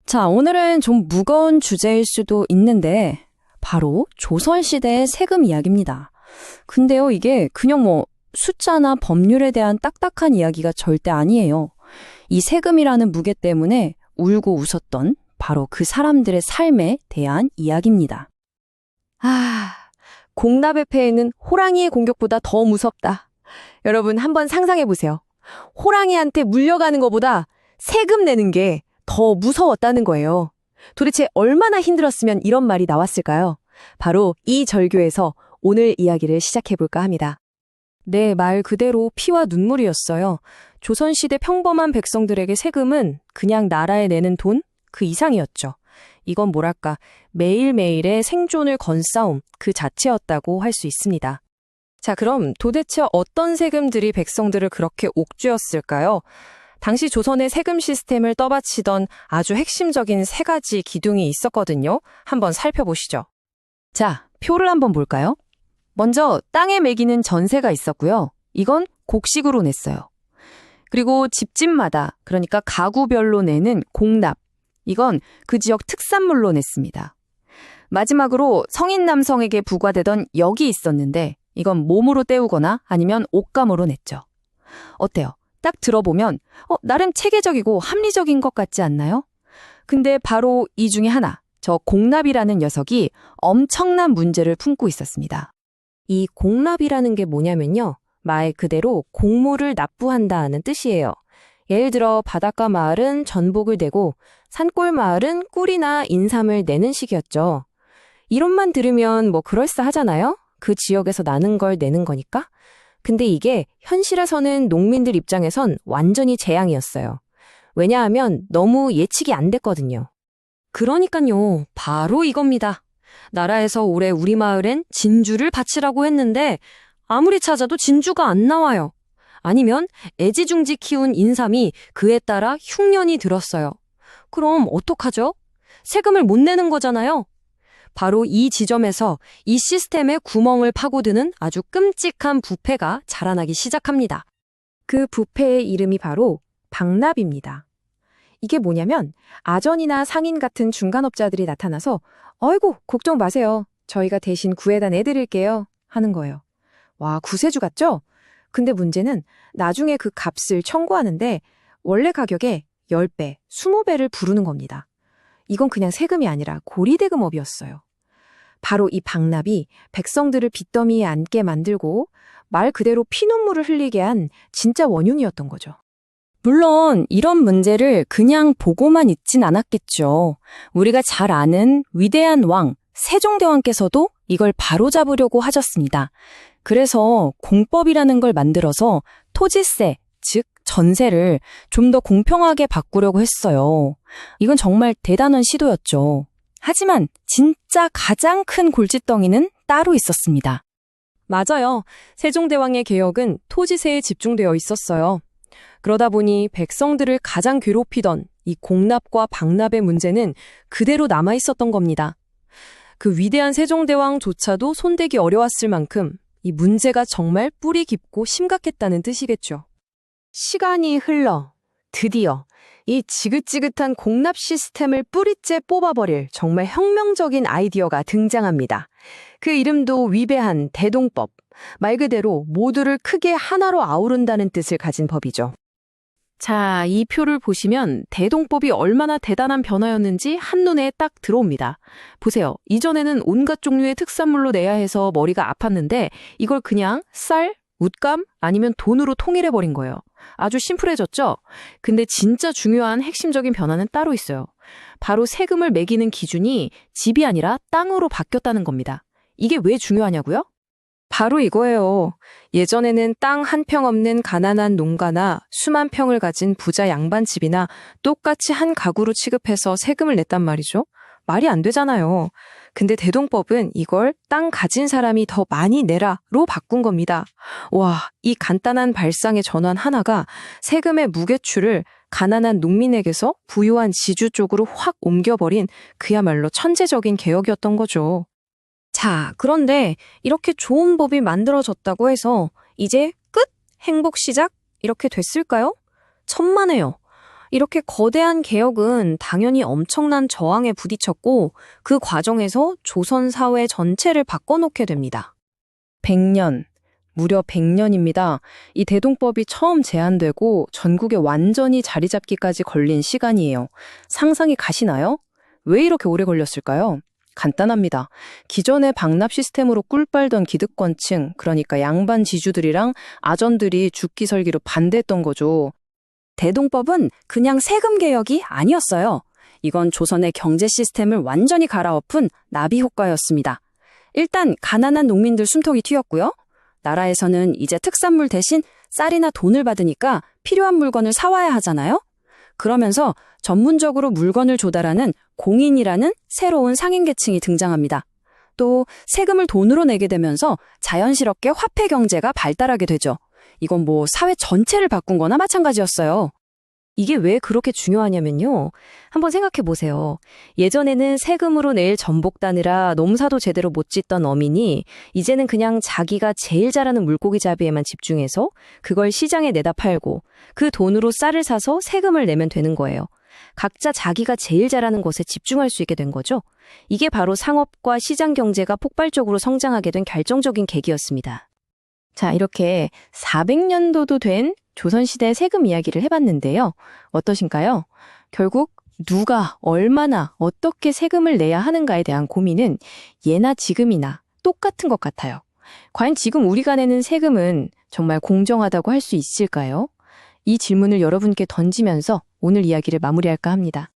자, 오늘은 좀 무거운 주제일 수도 있는데 바로 조선시대의 세금 이야기입니다. 근데요, 이게 그냥 숫자나 법률에 대한 딱딱한 이야기가 절대 아니에요. 이 세금이라는 무게 때문에 울고 웃었던 바로 그 사람들의 삶에 대한 이야기입니다. 공납의 폐해는 호랑이의 공격보다 더 무섭다. 여러분 한번 상상해보세요. 호랑이한테 물려가는 것보다 세금 내는 게 더 무서웠다는 거예요. 도대체 얼마나 힘들었으면 이런 말이 나왔을까요? 바로 이 절교에서 오늘 이야기를 시작해볼까 합니다. 네, 말 그대로 피와 눈물이었어요. 조선시대 평범한 백성들에게 세금은 그냥 나라에 내는 돈 그 이상이었죠. 이건 뭐랄까, 매일매일의 생존을 건 싸움 그 자체였다고 할 수 있습니다. 자, 그럼 도대체 어떤 세금들이 백성들을 그렇게 옥죄었을까요? 당시 조선의 세금 시스템을 떠받치던 아주 핵심적인 세 가지 기둥이 있었거든요. 한번 살펴보시죠. 자, 표를 한번 볼까요? 먼저 땅에 매기는 전세가 있었고요. 이건 곡식으로 냈어요. 그리고 집집마다, 그러니까 가구별로 내는 공납. 이건 그 지역 특산물로 냈습니다. 마지막으로 성인 남성에게 부과되던 역이 있었는데 이건 몸으로 때우거나 아니면 옷감으로 냈죠. 어때요? 딱 들어보면 나름 체계적이고 합리적인 것 같지 않나요? 근데 바로 이 중에 하나, 저 공납이라는 녀석이 엄청난 문제를 품고 있었습니다. 이 공납이라는 게 뭐냐면요. 말 그대로 공물을 납부한다는 뜻이에요. 예를 들어 바닷가 마을은 전복을 내고 산골 마을은 꿀이나 인삼을 내는 식이었죠. 이론만 들으면 그럴싸하잖아요? 그 지역에서 나는 걸 내는 거니까. 근데 이게 현실에서는 농민들 입장에선 완전히 재앙이었어요. 왜냐하면 너무 예측이 안 됐거든요. 그러니까요. 바로 이겁니다. 나라에서 올해 우리 마을엔 진주를 바치라고 했는데 아무리 찾아도 진주가 안 나와요. 아니면 애지중지 키운 인삼이 그에 따라 흉년이 들었어요. 그럼 어떡하죠? 세금을 못 내는 거잖아요. 바로 이 지점에서 이 시스템의 구멍을 파고드는 아주 끔찍한 부패가 자라나기 시작합니다. 그 부패의 이름이 바로 방납입니다. 이게 뭐냐면 아전이나 상인 같은 중간업자들이 나타나서 어이구 걱정 마세요. 저희가 대신 구해다 내드릴게요 하는 거예요. 와, 구세주 같죠? 근데 문제는 나중에 그 값을 청구하는데 원래 가격의 10배, 20배를 부르는 겁니다. 이건 그냥 세금이 아니라 고리대금업이었어요. 바로 이 방납이 백성들을 빚더미에 앉게 만들고 말 그대로 피눈물을 흘리게 한 진짜 원흉이었던 거죠. 물론 이런 문제를 그냥 보고만 있진 않았겠죠. 우리가 잘 아는 위대한 왕, 세종대왕께서도 이걸 바로잡으려고 하셨습니다. 그래서 공법이라는 걸 만들어서 토지세, 즉 전세를 좀 더 공평하게 바꾸려고 했어요. 이건 정말 대단한 시도였죠. 하지만 진짜 가장 큰 골칫덩이는 따로 있었습니다. 맞아요. 세종대왕의 개혁은 토지세에 집중되어 있었어요. 그러다 보니 백성들을 가장 괴롭히던 이 공납과 방납의 문제는 그대로 남아 있었던 겁니다. 그 위대한 세종대왕조차도 손대기 어려웠을 만큼 이 문제가 정말 뿌리 깊고 심각했다는 뜻이겠죠. 시간이 흘러 드디어 이 지긋지긋한 공납 시스템을 뿌리째 뽑아버릴 정말 혁명적인 아이디어가 등장합니다. 그 이름도 위배한 대동법. 말 그대로 모두를 크게 하나로 아우른다는 뜻을 가진 법이죠. 자, 이 표를 보시면 대동법이 얼마나 대단한 변화였는지 한눈에 딱 들어옵니다. 보세요. 이전에는 온갖 종류의 특산물로 내야 해서 머리가 아팠는데 이걸 그냥 쌀, 웃감 아니면 돈으로 통일해버린 거예요. 아주 심플해졌죠? 근데 진짜 중요한 핵심적인 변화는 따로 있어요. 바로 세금을 매기는 기준이 집이 아니라 땅으로 바뀌었다는 겁니다. 이게 왜 중요하냐고요? 바로 이거예요. 예전에는 땅 한 평 없는 가난한 농가나 수만 평을 가진 부자 양반집이나 똑같이 한 가구로 취급해서 세금을 냈단 말이죠. 말이 안 되잖아요. 근데 대동법은 이걸 땅 가진 사람이 더 많이 내라로 바꾼 겁니다. 와, 이 간단한 발상의 전환 하나가 세금의 무게추를 가난한 농민에게서 부유한 지주 쪽으로 확 옮겨버린 그야말로 천재적인 개혁이었던 거죠. 자, 그런데 이렇게 좋은 법이 만들어졌다고 해서 이제 끝? 행복 시작? 이렇게 됐을까요? 천만에요. 이렇게 거대한 개혁은 당연히 엄청난 저항에 부딪혔고 그 과정에서 조선 사회 전체를 바꿔놓게 됩니다. 100년, 무려 100년입니다. 이 대동법이 처음 제안되고 전국에 완전히 자리 잡기까지 걸린 시간이에요. 상상이 가시나요? 왜 이렇게 오래 걸렸을까요? 간단합니다. 기존의 방납 시스템으로 꿀 빨던 기득권층, 그러니까 양반 지주들이랑 아전들이 죽기 설기로 반대했던 거죠. 대동법은 그냥 세금 개혁이 아니었어요. 이건 조선의 경제 시스템을 완전히 갈아엎은 나비 효과였습니다. 일단 가난한 농민들 숨통이 튑었고요. 나라에서는 이제 특산물 대신 쌀이나 돈을 받으니까 필요한 물건을 사와야 하잖아요. 그러면서 전문적으로 물건을 조달하는 공인이라는 새로운 상인계층이 등장합니다. 또 세금을 돈으로 내게 되면서 자연스럽게 화폐 경제가 발달하게 되죠. 이건 뭐 사회 전체를 바꾼 거나 마찬가지였어요. 이게 왜 그렇게 중요하냐면요. 한번 생각해 보세요. 예전에는 세금으로 낼 전복 따느라 농사도 제대로 못 짓던 어민이 이제는 그냥 자기가 제일 잘하는 물고기 잡이에만 집중해서 그걸 시장에 내다 팔고 그 돈으로 쌀을 사서 세금을 내면 되는 거예요. 각자 자기가 제일 잘하는 것에 집중할 수 있게 된 거죠. 이게 바로 상업과 시장 경제가 폭발적으로 성장하게 된 결정적인 계기였습니다. 자, 이렇게 400년도도 된 조선시대 세금 이야기를 해봤는데요. 어떠신가요? 결국 누가 얼마나 어떻게 세금을 내야 하는가에 대한 고민은 예나 지금이나 똑같은 것 같아요. 과연 지금 우리가 내는 세금은 정말 공정하다고 할 수 있을까요? 이 질문을 여러분께 던지면서 오늘 이야기를 마무리할까 합니다.